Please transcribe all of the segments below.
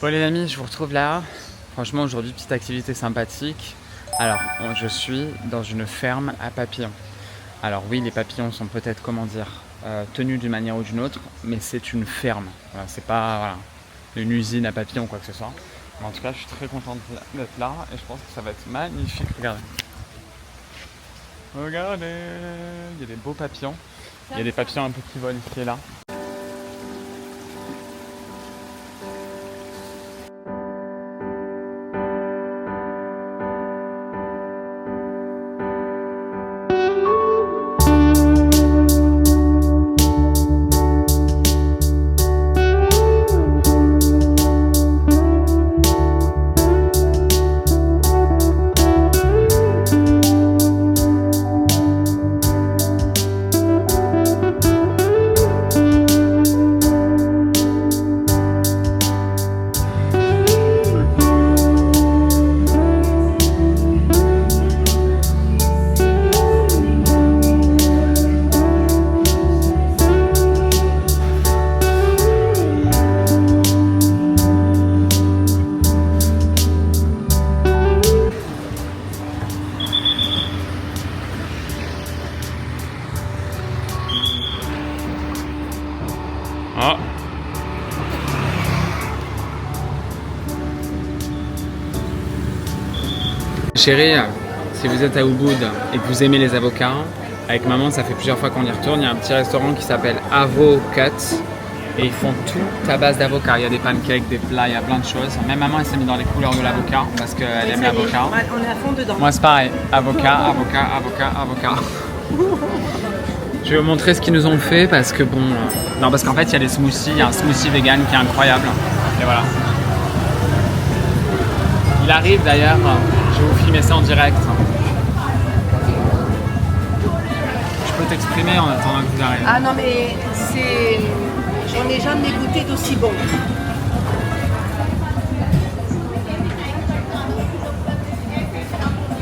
Bon les amis, je vous retrouve là. Franchement aujourd'hui petite activité sympathique. Alors je suis dans une ferme à papillons. Alors oui, les papillons sont peut-être tenus d'une manière ou d'une autre, mais c'est une ferme. Voilà, c'est pas une usine à papillons quoi que ce soit. Mais en tout cas je suis très content d'être là et je pense que ça va être magnifique. Regardez. Regardez, il y a des beaux papillons. Il y a des papillons un peu qui volent ici et là. Oh. Chérie, si vous êtes à Ubud et que vous aimez les avocats, avec maman ça fait plusieurs fois qu'on y retourne, il y a un petit restaurant qui s'appelle Avocat et ils font tout à base d'avocat. Il y a des pancakes, des plats, il y a plein de choses. Même maman elle s'est mis dans les couleurs de l'avocat parce qu'elle aime l'avocat. On est à fond dedans. Moi c'est pareil, avocat. Je vais vous montrer ce qu'ils nous ont fait parce que bon... Non, parce qu'en fait, il y a des smoothies, il y a un smoothie vegan qui est incroyable. Et voilà. Il arrive d'ailleurs, je vais vous filmer ça en direct. Je peux t'exprimer en attendant que vous arrivez. Ah non mais c'est... J'en ai jamais goûté d'aussi bon.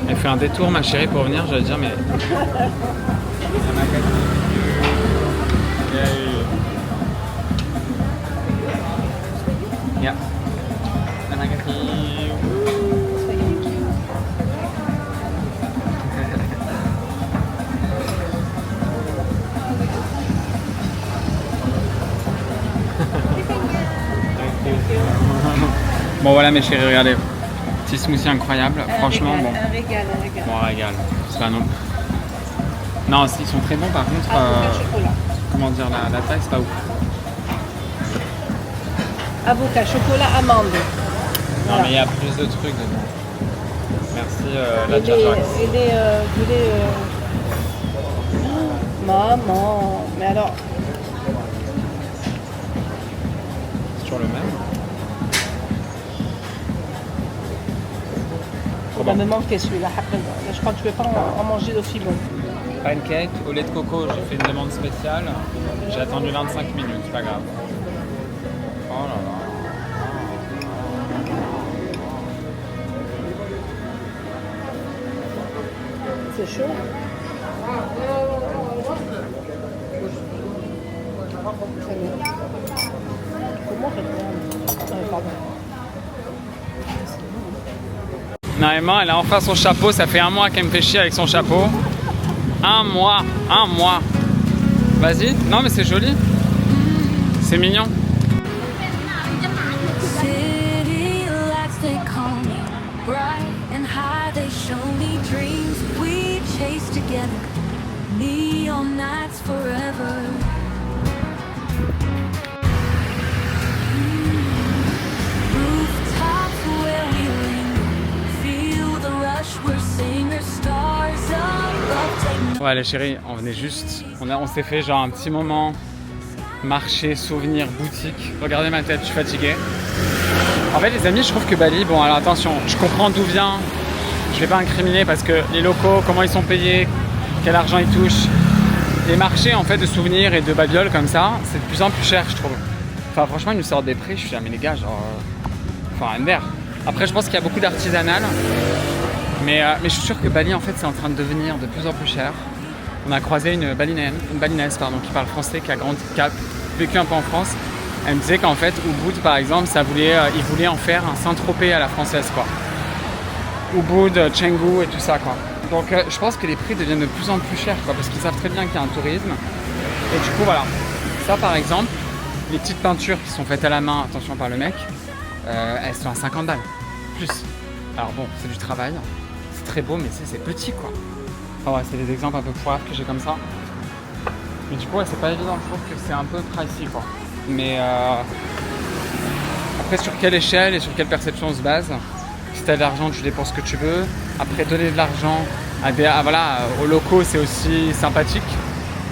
Elle fait un détour ma chérie pour venir, j'allais dire mais... Yeah. Bon voilà mes chéris, regardez. Petit smoothie incroyable, franchement bon. Un régal. Bon un régal, c'est pas non. Non, ils sont très bons par contre. Comment dire, la taille c'est pas ouf. Avocat, chocolat, amande. Non Voilà. mais il y a plus de trucs dedans. Merci la Et les maman. Mais alors, C'est toujours le même. il va me manquer celui-là. Je crois que je ne vais pas en manger d'aussi bon. Pancake au lait de coco, j'ai fait une demande spéciale. J'ai attendu 25 minutes, c'est pas grave. Oh là là. C'est chaud. Comment pardon. Naïma, elle a enfin son chapeau, ça fait un mois qu'elle me fait chier avec son chapeau. Un mois. Vas-y, non mais c'est joli. C'est mignon. City lights, they call me bright and high, they show me dreams we chase together, neon nights forever. Rooftops where we linger, feel the rush, we're singers, stars above, take Ouais les chéris, on venait juste, on s'est fait genre un petit moment marché, souvenir, boutique. Regardez ma tête, je suis fatigué. En fait les amis, je trouve que Bali, bon alors attention, je comprends d'où vient, je vais pas incriminer parce que les locaux, comment ils sont payés, quel argent ils touchent. Les marchés en fait de souvenirs et de babioles comme ça, c'est de plus en plus cher je trouve. Enfin franchement ils nous sortent des prix, je suis là mais les gars genre... Enfin MDR. Après je pense qu'il y a beaucoup d'artisanal. Mais je suis sûr que Bali en fait c'est en train de devenir de plus en plus cher. On a croisé une balinaise qui parle français, qui a vécu un peu en France. Elle me disait qu'en fait, Ubud, par exemple, ils voulaient en faire un Saint-Tropez à la française, quoi. Ubud, Canggu et tout ça, quoi. Donc je pense que les prix deviennent de plus en plus chers, quoi, parce qu'ils savent très bien qu'il y a un tourisme. Et du coup, voilà. Ça, par exemple, les petites peintures qui sont faites à la main, attention par le mec, elles sont à 50 balles. Plus. Alors bon, c'est du travail. C'est très beau, mais c'est petit, quoi. Enfin ouais, c'est des exemples un peu poivres que j'ai comme ça. Mais du coup, ouais, c'est pas évident. Je trouve que c'est un peu pricey, quoi. Mais après, sur quelle échelle et sur quelle perception on se base? Si t'as de l'argent, tu dépenses ce que tu veux. Après, donner de l'argent aux locaux, c'est aussi sympathique.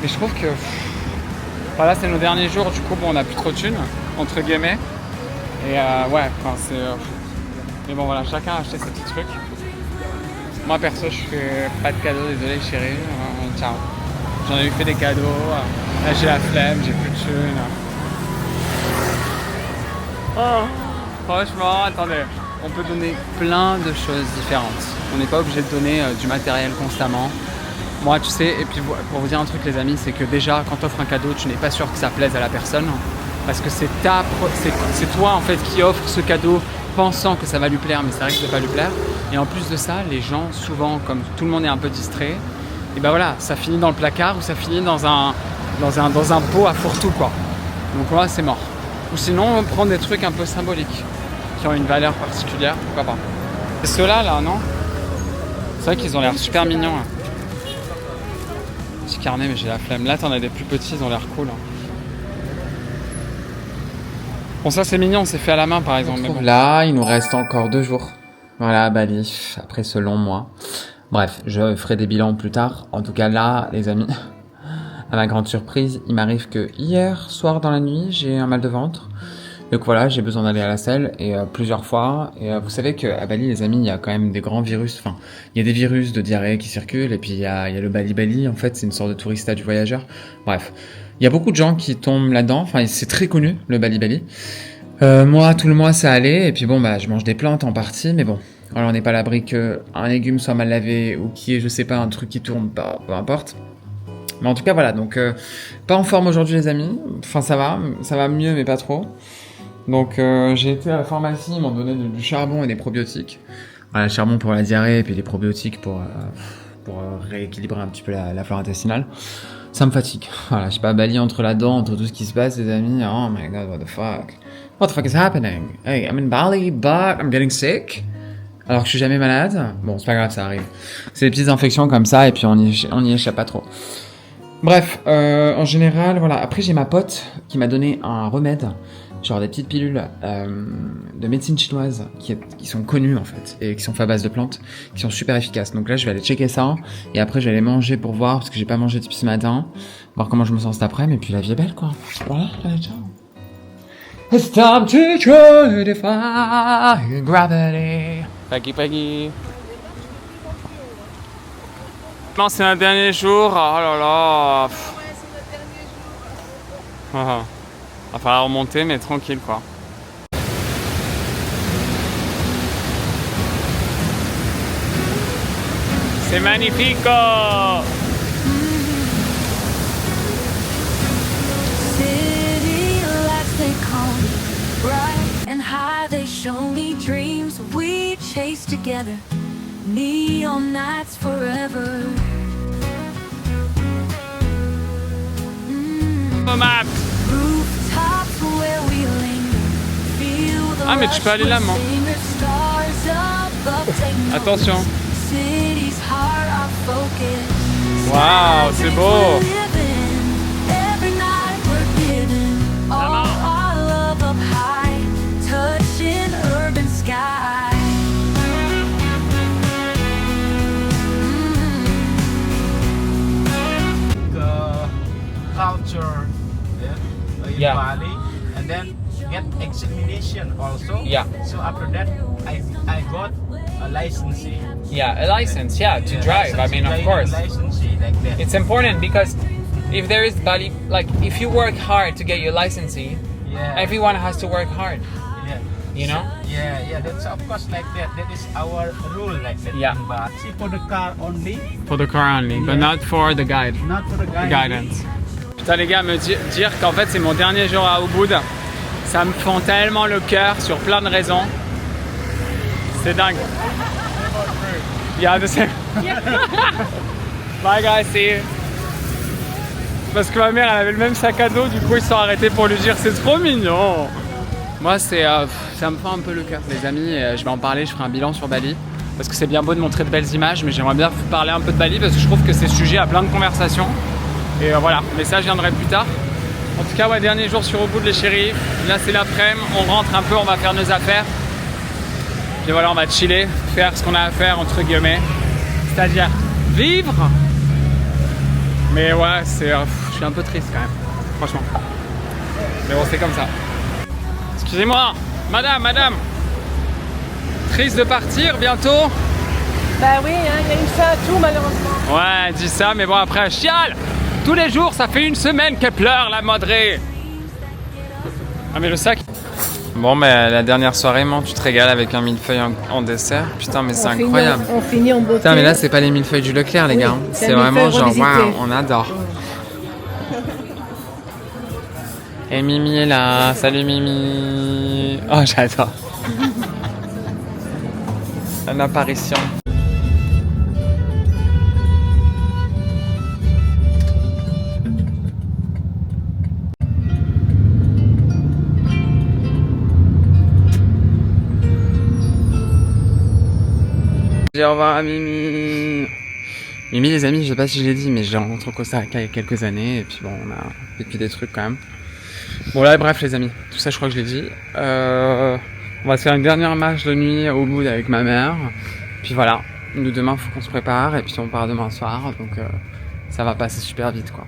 Mais je trouve que voilà, c'est nos derniers jours. Du coup, bon, on n'a plus trop de thunes, entre guillemets. Et ouais, enfin, c'est. Mais bon, voilà, chacun a acheté ses petits trucs. Moi, perso, je fais pas de cadeaux, désolé, chérie. Ciao. J'en ai eu fait des cadeaux. Là, j'ai la flemme, j'ai plus de thunes. Oh, franchement, attendez. On peut donner plein de choses différentes. On n'est pas obligé de donner du matériel constamment. Moi, tu sais, et puis pour vous dire un truc, les amis, c'est que déjà, quand tu offres un cadeau, tu n'es pas sûr que ça plaise à la personne. Parce que c'est toi, en fait, qui offre ce cadeau pensant que ça va lui plaire, mais ça risque de pas lui plaire. Et en plus de ça, les gens, souvent, comme tout le monde est un peu distrait, et ben voilà, ça finit dans le placard ou ça finit dans un pot à fourre-tout, quoi. Donc voilà, c'est mort. Ou sinon, on prend des trucs un peu symboliques, qui ont une valeur particulière, pourquoi pas. Et ceux-là, là, non? C'est vrai qu'ils ont l'air super mignons. Hein. Petit carnet, mais j'ai la flemme. Là, t'en as des plus petits, ils ont l'air cool. Hein. Bon, ça, c'est mignon, c'est fait à la main, par exemple. Mais bon. Là, il nous reste encore 2 jours. Voilà, à Bali, après ce long mois. Bref, je ferai des bilans plus tard. En tout cas, là, les amis, à ma grande surprise, il m'arrive que hier soir dans la nuit, j'ai un mal de ventre. Donc voilà, j'ai besoin d'aller à la selle et plusieurs fois. Et vous savez qu'à Bali, les amis, il y a quand même des grands virus. Enfin, il y a des virus de diarrhée qui circulent. Et puis il y a le Bali. En fait, c'est une sorte de tourista du voyageur. Bref, il y a beaucoup de gens qui tombent là-dedans. Enfin, c'est très connu, le Bali. Moi, tout le mois, ça allait. Et puis bon, bah, je mange des plantes en partie. Mais bon, alors on n'est pas à l'abri qu'un légume soit mal lavé ou qu'il y ait, je sais pas, un truc qui tourne pas, peu importe. Mais en tout cas, voilà. Donc, pas en forme aujourd'hui, les amis. Enfin, ça va mieux, mais pas trop. Donc j'ai été à la pharmacie, ils m'ont donné du charbon et des probiotiques. Voilà, le charbon pour la diarrhée et puis des probiotiques pour rééquilibrer un petit peu la flore intestinale. Ça me fatigue. Voilà, je suis pas à Bali entre tout ce qui se passe, les amis. Oh my god, what the fuck? What the fuck is happening? Hey, I'm in Bali, but I'm getting sick. Alors que je suis jamais malade. Bon, c'est pas grave, ça arrive. C'est des petites infections comme ça et puis on y échappe pas trop. Bref, en général, voilà. Après, j'ai ma pote qui m'a donné un remède. Genre des petites pilules de médecine chinoise qui sont connues en fait et qui sont faites à base de plantes, qui sont super efficaces. Donc là je vais aller checker ça et après je vais aller manger pour voir parce que j'ai pas mangé depuis ce matin, voir comment je me sens cet après-midi et puis la vie est belle quoi. Voilà, allez ciao. It's time to try to defy gravity. Paggy. Non, c'est un dernier jour. Oh là là. Ouais, c'est notre dernier jour. Va falloir remonter, mais tranquille, quoi. C'est magnifico! City lights, they call me bright and high. They show me dreams we chase together. Neon nights forever. Map. Ah mais tu peux aller là, moi. Attention. Waouh, c'est beau. Culture in Bali, and then get examination also. Yeah. So after that, I got a licensee. Yeah, a license. Yeah, to drive. I mean, of course. Licensee like that. It's important because if there is Bali, like if you work hard to get your licensee, everyone has to work hard. Yeah. You know? Yeah. That's of course like that. That is our rule like that. Yeah. In Bali. See, for the car only. For the car only, but not for the guide. Not for the guidance. Putain les gars, me dire qu'en fait c'est mon dernier jour à Ubud Ça me fend tellement le cœur sur plein de raisons. C'est dingue. Yeah, the same. Bye guys, see you. Parce que ma mère, elle avait le même sac à dos, du coup ils sont arrêtés pour lui dire c'est trop mignon. Moi, ça me fend un peu le cœur, les amis. Je vais en parler, je ferai un bilan sur Bali. Parce que c'est bien beau de montrer de belles images, mais j'aimerais bien vous parler un peu de Bali parce que je trouve que c'est sujet à plein de conversations. Et voilà, mais ça je viendrai plus tard. En tout cas, ouais, dernier jour sur Ubud les chéris. Là c'est l'après-midi, on rentre un peu, on va faire nos affaires. Puis voilà, on va chiller, faire ce qu'on a à faire entre guillemets. C'est-à-dire vivre. Mais ouais, je suis un peu triste quand même, franchement. Mais bon, c'est comme ça. Excusez-moi, madame. Triste de partir bientôt? Bah oui, hein, il y a une fin à tout malheureusement. Ouais, elle dit ça, mais bon après elle chiale. Tous les jours, ça fait une semaine qu'elle pleure, la madrée. Ah mais le sac. Bon, mais la dernière soirée, tu te régales avec un millefeuille en dessert. Putain, mais c'est incroyable. On finit en beauté. Putain, mais là, c'est pas les millefeuilles du Leclerc, les gars. C'est vraiment genre, waouh, on adore. Et Mimi est là. Salut Mimi. Oh, j'adore. Une apparition. Au revoir à Mimi. Mimi, les amis, je sais pas si je l'ai dit, mais je l'ai rencontré au Costa Rica il y a quelques années. Et puis bon, on a vécu des trucs quand même. Bon là, bref les amis, tout ça je crois que je l'ai dit. On va se faire une dernière marche de nuit au Ubud avec ma mère. Puis voilà, nous demain faut qu'on se prépare et puis on part demain soir. Donc ça va passer super vite quoi.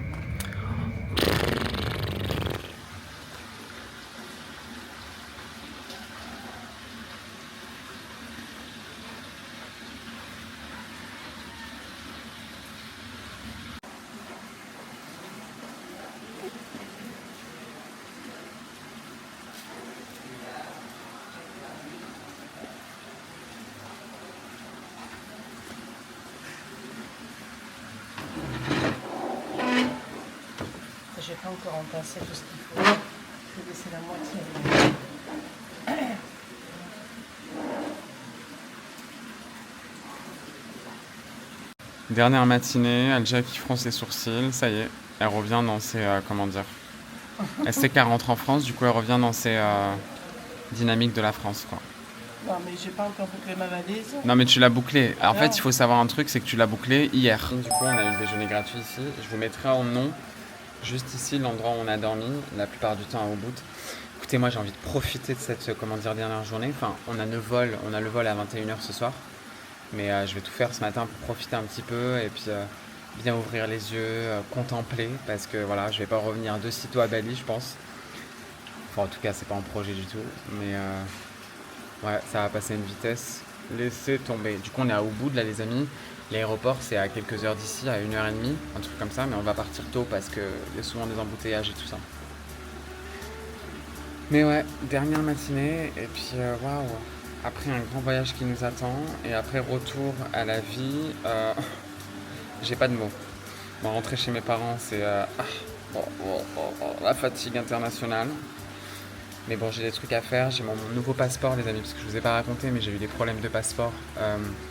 J'ai pas encore entassé tout ce qu'il faut. Je vais laisser la moitié. Dernière matinée, Alja qui fronce ses sourcils, ça y est, elle revient dans ses, comment dire, elle sait qu'elle rentre en France, du coup elle revient dans ses dynamiques de la France quoi. Non mais j'ai pas encore bouclé ma valise. Non mais tu l'as bouclé, en Non. fait il faut savoir un truc, c'est que tu l'as bouclé hier. Du coup on a eu le déjeuner gratuit ici, je vous mettrai en nom, juste ici l'endroit où on a dormi, la plupart du temps à Ubud. Écoutez moi j'ai envie de profiter de cette, comment dire, dernière journée, enfin on a le vol à 21h ce soir. Mais je vais tout faire ce matin pour profiter un petit peu et puis bien ouvrir les yeux, contempler parce que voilà, je vais pas revenir de sitôt à Bali, je pense. Enfin, en tout cas, c'est pas en projet du tout, mais ouais, ça va passer une vitesse. Laissez tomber. Du coup, on est à Ubud là, les amis. L'aéroport, c'est à quelques heures d'ici, à 1h30, un truc comme ça, mais on va partir tôt parce qu'il y a souvent des embouteillages et tout ça. Mais ouais, dernière matinée et puis waouh. Après un grand voyage qui nous attend et après retour à la vie, j'ai pas de mots. Bon, rentrer chez mes parents, c'est la fatigue internationale. Mais bon, j'ai des trucs à faire. J'ai mon nouveau passeport, les amis, parce que je vous ai pas raconté, mais j'ai eu des problèmes de passeport.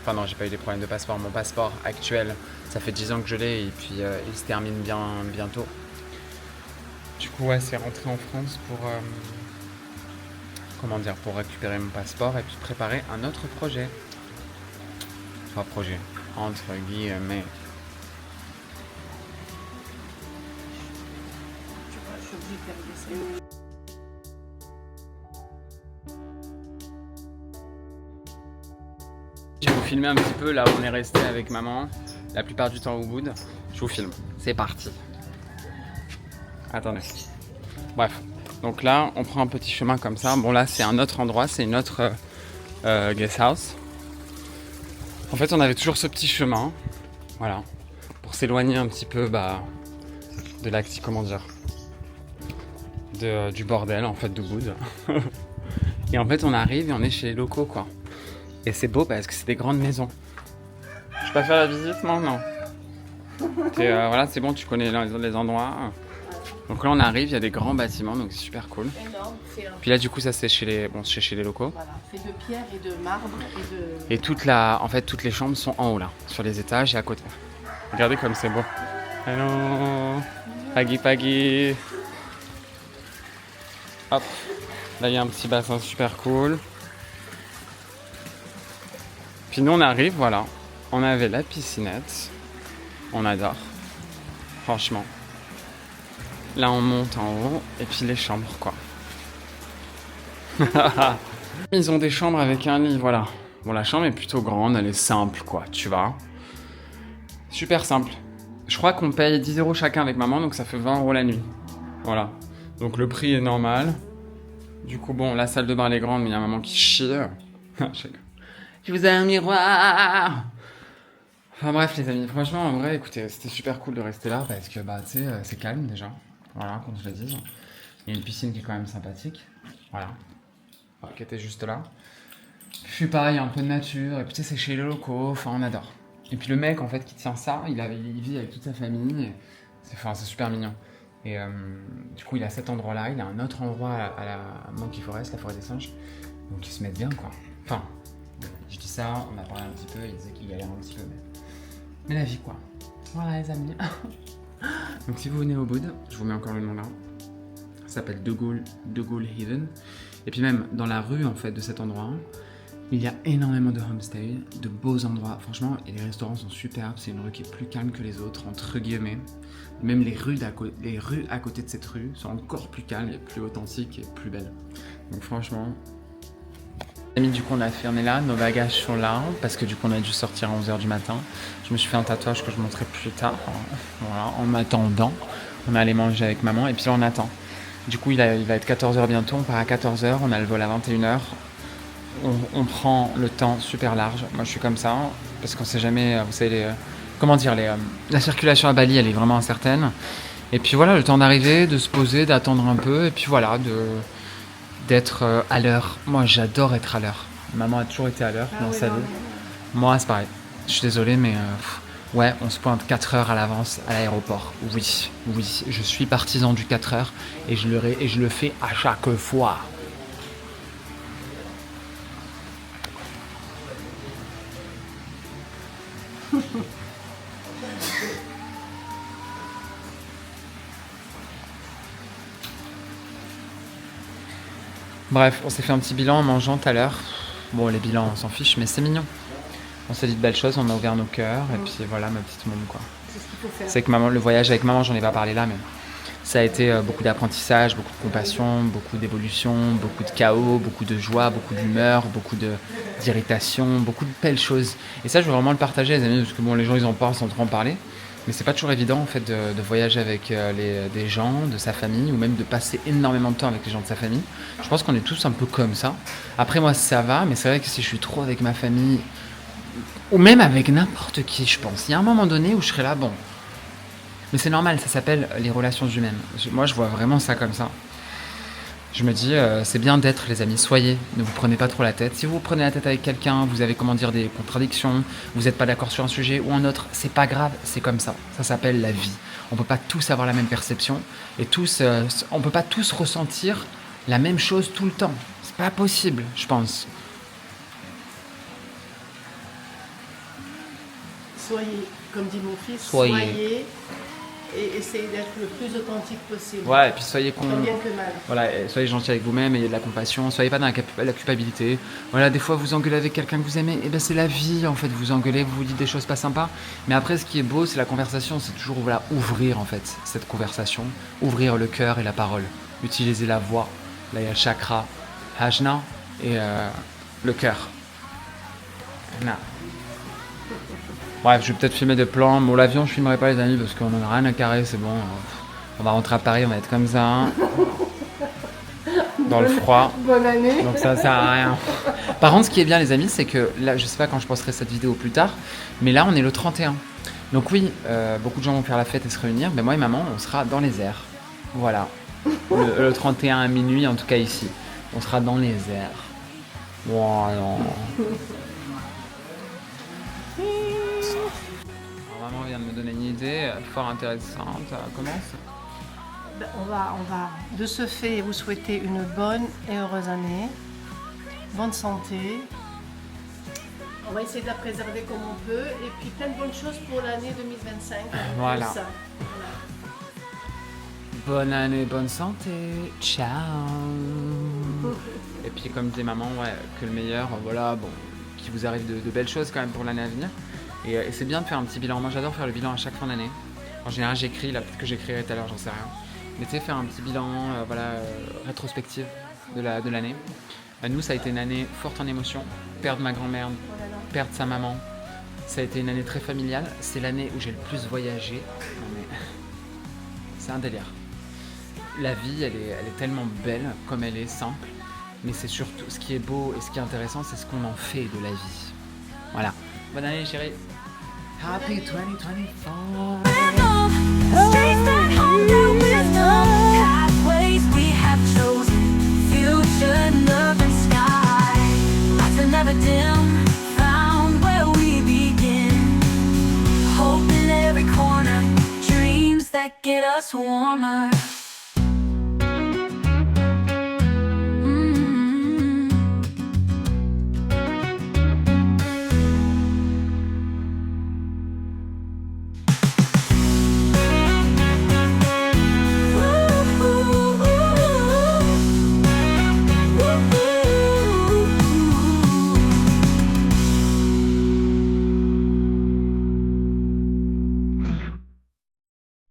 Enfin non, j'ai pas eu des problèmes de passeport. Mon passeport actuel, ça fait 10 ans que je l'ai et puis il se termine bientôt. Du coup, ouais, c'est rentrer en France pour... comment dire, pour récupérer mon passeport et puis préparer un autre projet. Enfin, projet, entre guillemets. Je suis obligée de faire des essais. Je vais vous filmer un petit peu là où on est resté avec maman, la plupart du temps au Ubud. Je vous filme. C'est parti. Attendez. Bref. Donc là, on prend un petit chemin comme ça. Bon là, c'est un autre endroit, c'est une autre guest house. En fait, on avait toujours ce petit chemin, voilà, pour s'éloigner un petit peu de l'acti, comment dire, du bordel en fait d'Ubud. Et en fait, on arrive et on est chez les locaux quoi. Et c'est beau parce que c'est des grandes maisons. Je peux faire la visite, moi? Non. Voilà, c'est bon, tu connais les endroits. Donc là on arrive, il y a des grands bâtiments, donc c'est super cool. Énorme, fait un... Puis là du coup ça c'est chez les locaux. Voilà, fait de pierre et de marbre et de... Et en fait toutes les chambres sont en haut là, sur les étages et à côté. Regardez comme c'est beau. Hello, Paggy Paggy. Hop, là il y a un petit bassin super cool. Puis nous on arrive, voilà, on avait la piscinette, on adore, franchement. Là on monte en haut et puis les chambres quoi. Ils ont des chambres avec un lit, voilà. Bon la chambre est plutôt grande, elle est simple quoi, tu vois. Super simple. Je crois qu'on paye 10 € chacun avec maman, donc ça fait 20 € la nuit. Voilà. Donc le prix est normal. Du coup bon, la salle de bain elle est grande mais il y a maman qui chie. Je vous ai un miroir. Enfin bref les amis, franchement en vrai écoutez, c'était super cool de rester là parce que bah tu sais, c'est calme déjà. Voilà, comme je l'ai dit. Il y a une piscine qui est quand même sympathique. Voilà. Qui était juste là. Puis pareil, un peu de nature. Et puis tu sais, c'est chez les locaux. Enfin, on adore. Et puis le mec en fait qui tient ça, il vit avec toute sa famille. C'est super mignon. Et du coup, il a cet endroit-là. Il a un autre endroit à la Monkey Forest, la forêt des singes. Donc ils se mettent bien quoi. Enfin, je dis ça, on a parlé un petit peu. Il disait qu'il galère un petit peu. Mais la vie quoi. Voilà les amis. Donc si vous venez au Boud, je vous mets encore le nom là. Ça s'appelle De Gaulle Haven. Et puis même dans la rue en fait de cet endroit, il y a énormément de homestays, de beaux endroits. Franchement, et les restaurants sont superbes. C'est une rue qui est plus calme que les autres, entre guillemets. Même les rues à côté de cette rue sont encore plus calmes et plus authentiques et plus belles. Donc franchement... Du coup on est là, nos bagages sont là, parce que du coup on a dû sortir à 11h du matin. Je me suis fait un tatouage que je montrerai plus tard. Voilà, en m'attendant. On est allé manger avec maman et puis là on attend. Du coup il va être 14h bientôt, on part à 14h, on a le vol à 21h. On prend le temps super large. Moi je suis comme ça, parce qu'on sait jamais, vous savez, la circulation à Bali elle est vraiment incertaine. Et puis voilà, le temps d'arriver, de se poser, d'attendre un peu, et puis voilà, d'être à l'heure. Moi j'adore être à l'heure. Maman a toujours été à l'heure dans sa vie. Moi c'est pareil. Je suis désolé mais ouais, on se pointe 4 heures à l'avance à l'aéroport. Oui, je suis partisan du 4 heures et je le fais à chaque fois. Bref, on s'est fait un petit bilan en mangeant tout à l'heure. Bon, les bilans, on s'en fiche, mais c'est mignon. On s'est dit de belles choses, on a ouvert nos cœurs, et puis voilà, ma petite môme, quoi. C'est ce qu'il faut faire. C'est que maman, le voyage avec maman, j'en ai pas parlé là, mais ça a été beaucoup d'apprentissage, beaucoup de compassion, beaucoup d'évolution, beaucoup de chaos, beaucoup de joie, beaucoup d'humeur, beaucoup d'irritation, beaucoup de belles choses. Et ça, je veux vraiment le partager, les amis, parce que bon, les gens, ils en parlent sans trop en parler. Mais c'est pas toujours évident en fait de voyager avec des gens de sa famille ou même de passer énormément de temps avec les gens de sa famille. Je pense qu'on est tous un peu comme ça. Après moi ça va, mais c'est vrai que si je suis trop avec ma famille ou même avec n'importe qui, je pense, il y a un moment donné où je serai là, bon. Mais c'est normal, ça s'appelle les relations humaines. Moi je vois vraiment ça comme ça. Je me dis, c'est bien d'être les amis, soyez, ne vous prenez pas trop la tête. Si vous vous prenez la tête avec quelqu'un, vous avez des contradictions, vous n'êtes pas d'accord sur un sujet ou un autre, c'est pas grave, c'est comme ça. Ça s'appelle la vie. On peut pas tous avoir la même perception et on peut pas tous ressentir la même chose tout le temps. C'est pas possible, je pense. Soyez, comme dit mon fils, Soyez. Et essayez d'être le plus authentique possible. Ouais, et puis soyez Tant bien que mal. Voilà, soyez gentil avec vous-même, ayez de la compassion, soyez pas dans la culpabilité. Voilà, des fois vous engueulez avec quelqu'un que vous aimez, et ben c'est la vie en fait, vous engueulez, vous vous dites des choses pas sympas. Mais après ce qui est beau, c'est la conversation, c'est toujours voilà, ouvrir en fait cette conversation, ouvrir le cœur et la parole, utiliser la voix. Là il y a le chakra, Ajna et le cœur. Na. Bref, je vais peut-être filmer des plans. Bon, l'avion, je filmerai pas les amis parce qu'on en a rien à carrer, c'est bon. On va rentrer à Paris, on va être comme ça. Dans le froid. Bonne année. Donc ça sert à rien. Par contre, ce qui est bien les amis, c'est que là, je sais pas quand je posterai cette vidéo plus tard, mais là on est le 31. Donc oui, beaucoup de gens vont faire la fête et se réunir, mais moi et maman, on sera dans les airs. Voilà. Le 31 à minuit, en tout cas ici. On sera dans les airs. Voilà. Maman vient de me donner une idée fort intéressante. Comment ça ? Ben, on va de ce fait vous souhaiter une bonne et heureuse année, bonne santé. On va essayer de la préserver comme on peut et puis plein de bonnes choses pour l'année 2025. Voilà. Tout ça. Bonne année, bonne santé. Ciao. Et puis comme disait maman, ouais, que le meilleur, voilà, bon, qu'il vous arrive de belles choses quand même pour l'année à venir. Et c'est bien de faire un petit bilan. Moi j'adore faire le bilan à chaque fin d'année. En général j'écris, là peut-être que j'écrirai tout à l'heure, j'en sais rien. Mais tu sais, faire un petit bilan, rétrospective de l'année. Nous ça a été une année forte en émotions. Perdre ma grand-mère, perdre sa maman. Ça a été une année très familiale. C'est l'année où j'ai le plus voyagé. Non mais... c'est un délire. La vie, elle est tellement belle comme elle est simple. Mais c'est surtout, ce qui est beau et ce qui est intéressant, c'est ce qu'on en fait de la vie. Voilà. Bonne année chérie. Happy 2024. Streets that hold their wisdom, pathways we have chosen, future, love and sky. Lights are never dim, found where we begin. Hope in every corner, dreams that get us warmer.